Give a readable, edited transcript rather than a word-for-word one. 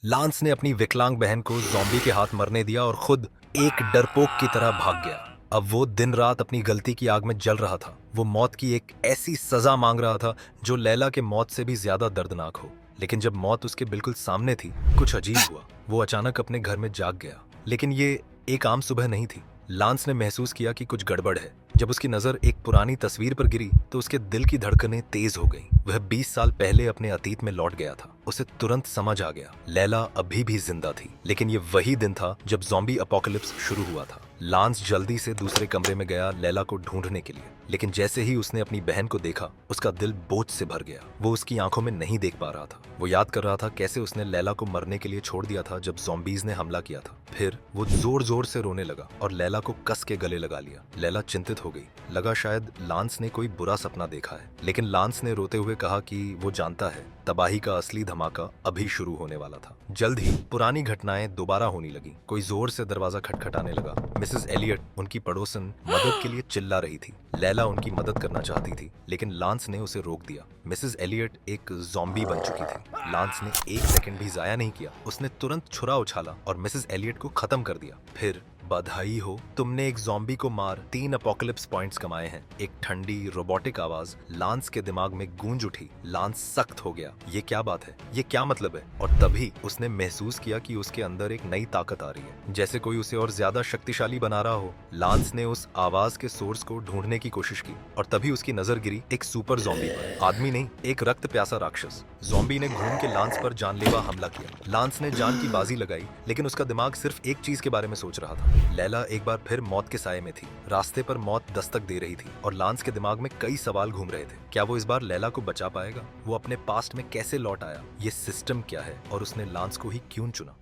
Lance ने अपनी विकलांग बहन को ज़ॉम्बी के हाथ मरने दिया और खुद एक डरपोक की तरह भाग गया। अब वो दिन रात अपनी गलती की आग में जल रहा था। वो मौत की एक ऐसी सजा मांग रहा था जो लैला के मौत से भी ज्यादा दर्दनाक हो। लेकिन जब मौत उसके बिल्कुल सामने थी, कुछ अजीब हुआ। वो अचानक अपने घर में जाग गया। लेकिन ये एक आम सुबह नहीं थी। लांस ने महसूस किया कि कुछ गड़बड़ है। जब उसकी नजर एक पुरानी तस्वीर पर गिरी तो उसके दिल की धड़कनें तेज हो गईं। वह 20 साल पहले अपने अतीत में लौट गया था। उसे तुरंत समझ आ गया, लैला अभी भी जिंदा थी। लेकिन ये वही दिन था जब ज़ॉम्बी अपोकलिप्स शुरू हुआ था। लांस जल्दी से दूसरे कमरे में गया लैला को ढूंढने के लिए। लेकिन जैसे ही उसने अपनी बहन को देखा, उसका दिल बोझ से भर गया। वो उसकी आंखों में नहीं देख पा रहा था। वो याद कर रहा था कैसे उसने लैला को मरने के लिए छोड़ दिया था जब ज़ॉम्बीज़ ने हमला किया था। फिर वो जोर जोर से रोने लगा और लैला को कस के गले लगा लिया। लैला चिंतित हो गई। लगा शायद लांस ने कोई बुरा सपना देखा है। लेकिन लांस ने रोते हुए कहा कि वो जानता है तबाही का असली धमाका अभी शुरू होने वाला था। जल्द ही पुरानी घटनाएं दोबारा होने लगी। कोई जोर से दरवाजा खटखटाने लगा। मिसेस एलियट, उनकी पड़ोसन, मदद के लिए चिल्ला रही थी। लैला उनकी मदद करना चाहती थी, लेकिन लांस ने उसे रोक दिया। मिसेस एलियट एक ज़ॉम्बी बन चुकी थी। लांस ने एक सेकंड भी जाया नहीं किया। उसने तुरंत छुरा उछाला और मिसेस एलियट को खत्म कर दिया। फिर बधाई हो, तुमने एक ज़ॉम्बी को मार 3 अपोकलिप्स पॉइंट्स कमाए हैं। एक ठंडी रोबोटिक आवाज लांस के दिमाग में गूंज उठी। लांस सख्त हो गया। ये क्या बात है? ये क्या मतलब है? और तभी उसने महसूस किया कि उसके अंदर एक नई ताकत आ रही है, जैसे कोई उसे और ज्यादा शक्तिशाली बना रहा हो। लांस ने उस आवाज के सोर्स को ढूंढने की कोशिश की और तभी उसकी नजर गिरी एक सुपर ज़ॉम्बी पर। आदमी नहीं, एक रक्त प्यासा राक्षस। ज़ॉम्बी ने घूम के लांस पर जानलेवा हमला किया। लांस ने जान की बाजी लगाई, लेकिन उसका दिमाग सिर्फ एक चीज के बारे में सोच रहा था। लैला एक बार फिर मौत के साये में थी। रास्ते पर मौत दस्तक दे रही थी और लांस के दिमाग में कई सवाल घूम रहे थे। क्या वो इस बार लैला को बचा पाएगा? वो अपने पास्ट में कैसे लौट आया? ये सिस्टम क्या है और उसने लांस को ही क्यों चुना?